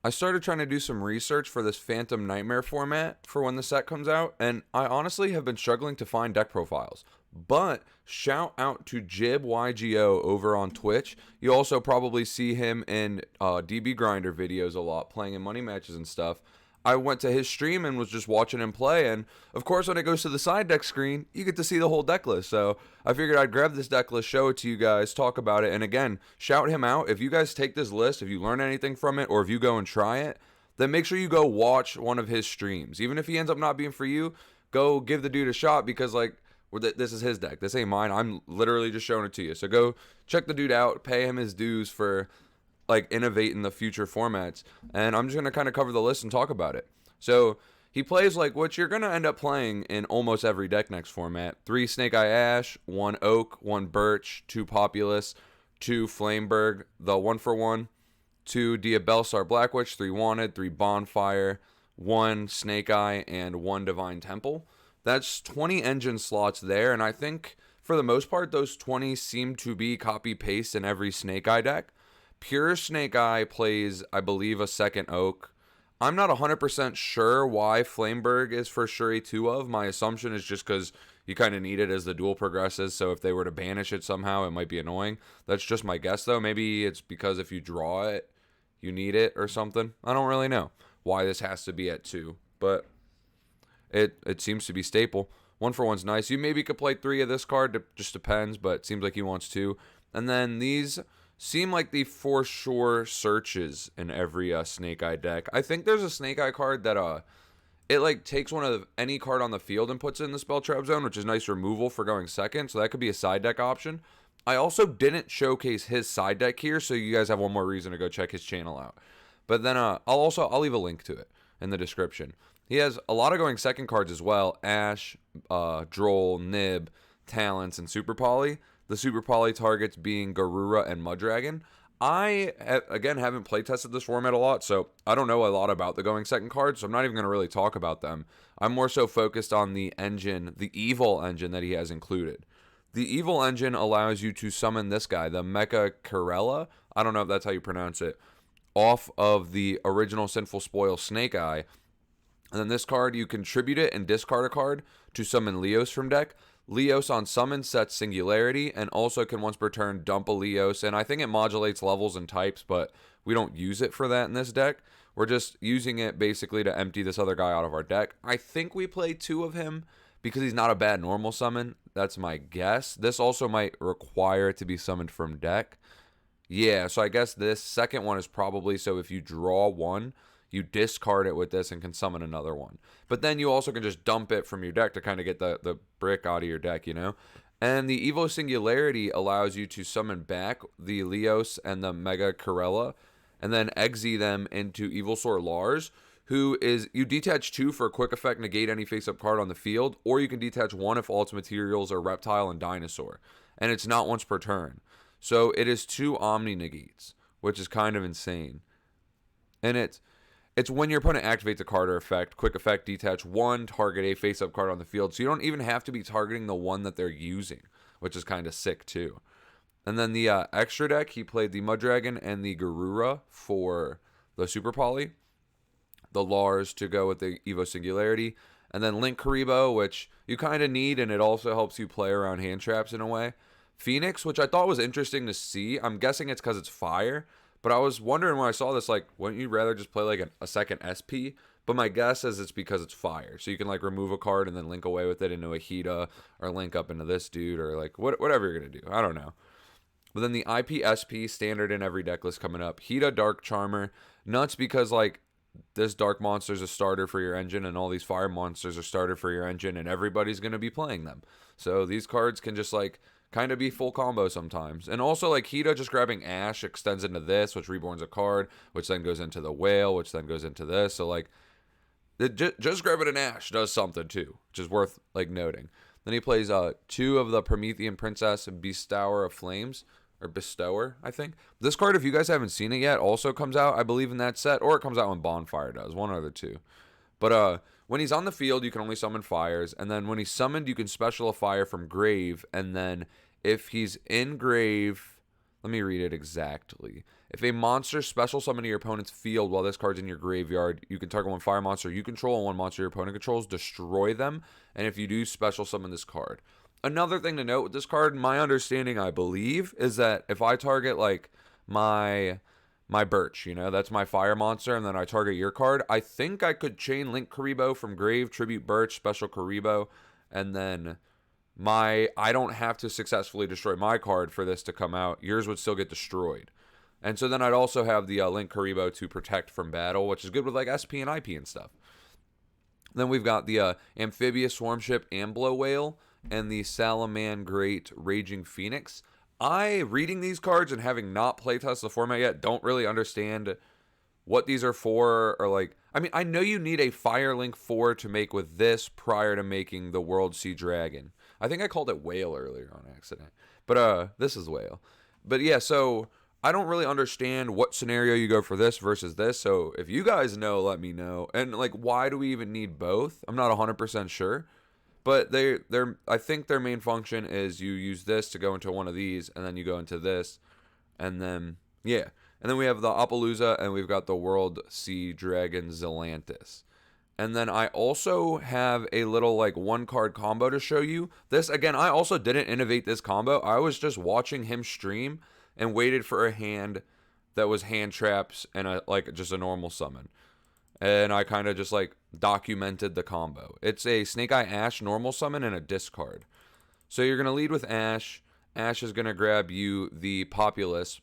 I started trying to do some research for this Phantom Nightmare format for when the set comes out, and I honestly have been struggling to find deck profiles. But shout out to Jib YGO over on Twitch. You also probably see him in DB Grinder videos a lot, playing in money matches and stuff. I went to his stream and was just watching him play, and of course, when it goes to the side deck screen, you get to see the whole deck list. So I figured I'd grab this deck list, show it to you guys, talk about it, and again, shout him out. If you guys take this list, if you learn anything from it, or if you go and try it, then make sure you go watch one of his streams. Even if he ends up not being for you, go give the dude a shot because, like, this is his deck. This ain't mine. I'm literally just showing it to you. So go check the dude out, pay him his dues for like innovate in the future formats, and I'm just going to kind of cover the list and talk about it. So he plays like what you're going to end up playing in almost every deck next format: 3 Snake Eye Ash, 1 Oak, 1 Birch, 2 Populous, 2 Flameberg, the 1-for-1, 2 Evolsaur Black Witch, 3 Wanted, 3 Bonfire, 1 Snake Eye, and 1 Divine Temple. That's 20 engine slots there, and I think for the most part those 20 seem to be copy paste in every Snake Eye deck. Pure Snake Eye plays, I believe, a second Oak. I'm not 100% sure why Flameberg is for sure a 2 of. My assumption is just because you kind of need it as the duel progresses, so if they were to banish it somehow, it might be annoying. That's just my guess, though. Maybe it's because if you draw it, you need it or something. I don't really know why this has to be at 2, but it seems to be staple. 1-for-1's nice. You maybe could play 3 of this card, it just depends, but it seems like he wants 2. And then these seem like the for sure searches in every Snake Eye deck. I think there's a Snake Eye card that it like takes one of any card on the field and puts it in the spell trap zone, which is nice removal for going second. So that could be a side deck option. I also didn't showcase his side deck here, so you guys have one more reason to go check his channel out. But then I'll leave a link to it in the description. He has a lot of going second cards as well: Ash, Droll, Nib, Talents, and Super Poly. The Super Poly targets being Garura and Mudragon. I, again, haven't playtested this format a lot, so I don't know a lot about the going second cards, so I'm not even going to really talk about them. I'm more so focused on the engine, the evil engine that he has included. The evil engine allows you to summon this guy, the Mecha Corella, I don't know if that's how you pronounce it, off of the original Sinful Spoil Snake Eye. And then this card, you contribute it and discard a card to summon Leos from deck. Leos on summon sets Singularity, and also can once per turn dump a Leos, and I think it modulates levels and types, but we don't use it for that in this deck. We're just using it basically to empty this other guy out of our deck. I think we play 2 of him because he's not a bad normal summon. That's my guess. This also might require it to be summoned from deck. Yeah, so I guess this second one is probably so if you draw 1, you discard it with this and can summon another one. But then you also can just dump it from your deck to kind of get the brick out of your deck, you know? And the Evo Singularity allows you to summon back the Leos and the Mega Corella, and then exile them into Evolsaur Lars, who is, you detach 2 for a quick effect, negate any face-up card on the field, or you can detach 1 if all its materials are Reptile and Dinosaur. And it's not once per turn. So it is 2 Omni negates, which is kind of insane. And it's when your opponent activates a card or effect, quick effect, detach 1, target a face-up card on the field. So you don't even have to be targeting the one that they're using, which is kind of sick too. And then the extra deck, he played the Mudragon and the Garura for the Super Poly. The Lars to go with the Evo Singularity. And then Link Karibo, which you kind of need, and it also helps you play around hand traps in a way. Phoenix, which I thought was interesting to see. I'm guessing it's because it's fire. But I was wondering when I saw this, like, wouldn't you rather just play, like, a second SP? But my guess is it's because it's fire. So you can, like, remove a card and then link away with it into a Hida, or link up into this dude, or, like, whatever you're going to do. I don't know. But then the IPSP, standard in every deck list coming up. Hida Dark Charmer. Nuts because, like, this Dark Monster is a starter for your engine, and all these Fire Monsters are starter for your engine, and everybody's going to be playing them. So these cards can just, like, kind of be full combo sometimes. And also, like, Hida just grabbing Ash extends into this, which reborns a card, which then goes into the Whale, which then goes into this. So, like, just grabbing an Ash does something, too, which is worth, like, noting. Then he plays 2 of the Promethean Princess and Bestower of Flames, or Bestower, I think. This card, if you guys haven't seen it yet, also comes out, I believe, in that set, or it comes out when Bonfire does, one or the two. But when he's on the field, you can only summon fires, and then when he's summoned, you can special a fire from grave, and then if he's in grave, let me read it exactly. If a monster special summon to your opponent's field while this card's in your graveyard, you can target one fire monster you control and one monster your opponent controls, destroy them, and if you do, special summon this card. Another thing to note with this card, my understanding, I believe, is that if I target like my Birch, that's my fire monster, and then I target your card, I think I could chain link Karibo from grave, tribute Birch, special Karibo, and then I don't have to successfully destroy my card for this to come out. Yours would still get destroyed. And so then I'd also have the Link Karibo to protect from battle, which is good with like SP and IP and stuff. Then we've got the Amphibious Swarmship Amblo Whale and the Salamangreat Raging Phoenix. Reading these cards and having not playtested the format yet, don't really understand what these are for, or like, I mean, I know you need a Fire Link 4 to make with this prior to making the World Sea Dragon. I think I called it Whale earlier on accident, but this is Whale. But yeah, so I don't really understand what scenario you go for this versus this, so if you guys know, let me know. And like, why do we even need both? I'm not 100% sure. But I think their main function is you use this to go into one of these, and then you go into this, and then, yeah. And then we have the Appaloosa, and we've got the World Sea Dragon Zelantis. And then I also have a little, like, one-card combo to show you. This, again, I also didn't innovate this combo. I was just watching him stream and waited for a hand that was hand traps and, just a normal summon. And I kind of just, like, documented the combo. It's a Snake Eye Ash normal summon and a discard. So you're going to lead with Ash. Ash is going to grab you the Populace.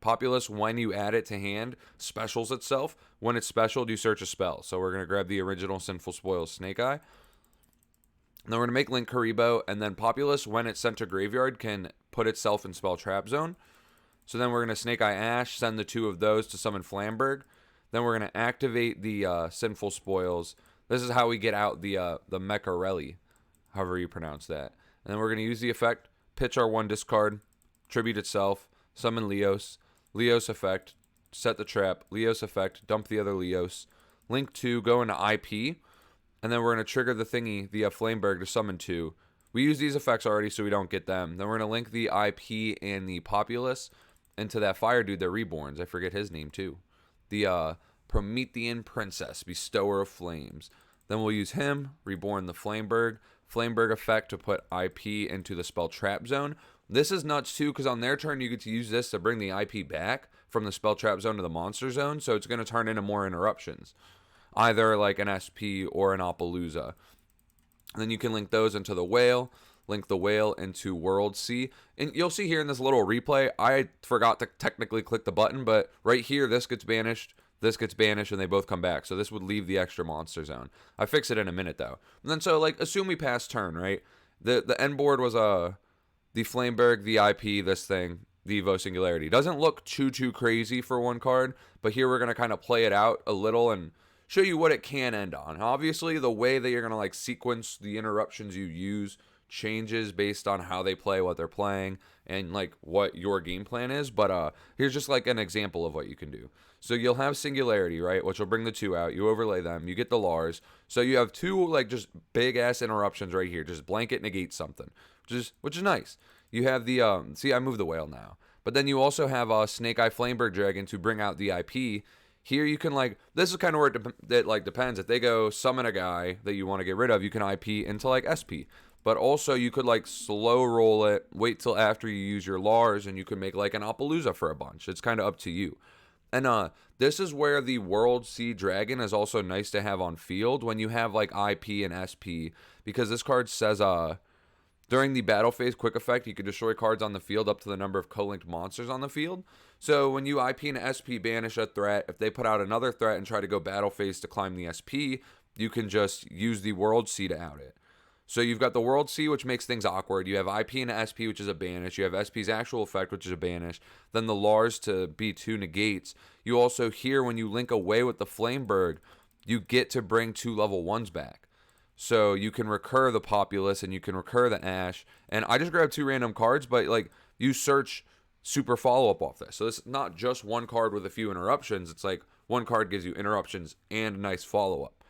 Populace, when you add it to hand, specials itself. When it's specialed, you search a spell. So we're going to grab the original Sinful Spoils Snake Eye. And then we're going to make Link Karibo. And then Populace, when it's sent to graveyard, can put itself in Spell Trap Zone. So then we're going to Snake Eye Ash, send the two of those to summon Flamberg. Then we're going to activate the Sinful Spoils. This is how we get out the Mecharelli, however you pronounce that. And then we're going to use the effect, pitch our one discard, tribute itself, summon Leos, Leos effect, set the trap, Leos effect, dump the other Leos, link 2, go into IP, and then we're going to trigger the thingy, the Flameberg, to summon 2. We use these effects already so we don't get them. Then we're going to link the IP and the Populace into that fire dude that reborns. I forget his name too. The Promethean Princess, Bestower of Flames. Then we'll use him, reborn the Flameberg. Flameberg effect to put IP into the Spell Trap Zone. This is nuts too, because on their turn you get to use this to bring the IP back from the Spell Trap Zone to the Monster Zone, so it's going to turn into more interruptions. Either like an SP or an Appaloosa. And then you can link those into the Whale, link the Whale into World Sea. And you'll see here in this little replay, I forgot to technically click the button, but right here, this gets banished, and they both come back. So this would leave the extra Monster Zone. I fix it in a minute, though. And then, so, like, assume we pass turn, right? The end board was the Flameberg, the IP, this thing, the Evo Singularity. Doesn't look too crazy for one card, but here we're going to kind of play it out a little and show you what it can end on. Obviously, the way that you're going to, like, sequence the interruptions you use changes based on how they play, what they're playing, and like what your game plan is. But here's just like an example of what you can do. So you'll have Singularity, right, which will bring the 2 out. You overlay them, you get the Lars. So you have 2 like just big ass interruptions right here, just blanket negate something, which is nice. You have the see, I moved the Whale now, but then you also have Snake Eye Flameberg Dragon to bring out the IP. Here you can, like, this is kind of where it like depends. If they go summon a guy that you want to get rid of, you can IP into like SP. But also, you could, like, slow roll it, wait till after you use your Lars, and you could make, like, an Appaloosa for a bunch. It's kind of up to you. And this is where the World Sea Dragon is also nice to have on field when you have, like, IP and SP. Because this card says, during the battle phase quick effect, you can destroy cards on the field up to the number of co-linked monsters on the field. So when you IP and SP banish a threat, if they put out another threat and try to go battle phase to climb the SP, you can just use the World Sea to out it. So you've got the World Sea, which makes things awkward. You have IP and SP, which is a banish. You have SP's actual effect, which is a banish. Then the Lars to be 2 negates. You also here, when you link away with the Flameberg, you get to bring 2 level 1s back. So you can recur the Populace and you can recur the Ash. And I just grabbed 2 random cards, but like you search super follow-up off this. So it's not just one card with a few interruptions. It's like one card gives you interruptions and a nice follow-up.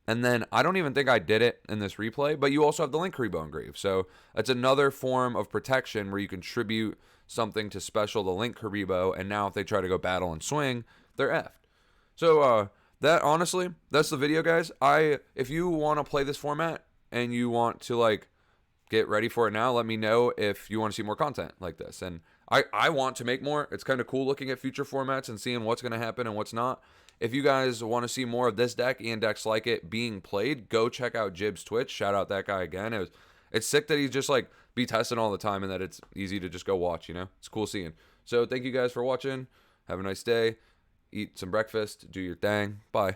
And then I don't even think I did it in this replay, but you also have the Link Karibo engrave. So that's another form of protection where you contribute something to special the Link Karibo, and now if they try to go battle and swing, they're effed. So that honestly, that's the video, guys. If you want to play this format and you want to like get ready for it now, let me know if you want to see more content like this. And I want to make more. It's kind of cool looking at future formats and seeing what's going to happen and what's not. If you guys want to see more of this deck and decks like it being played, go check out Jib's Twitch. Shout out that guy again. It's sick that he's just like be testing all the time and that it's easy to just go watch, you know? It's cool seeing. So thank you guys for watching. Have a nice day. Eat some breakfast. Do your thing. Bye.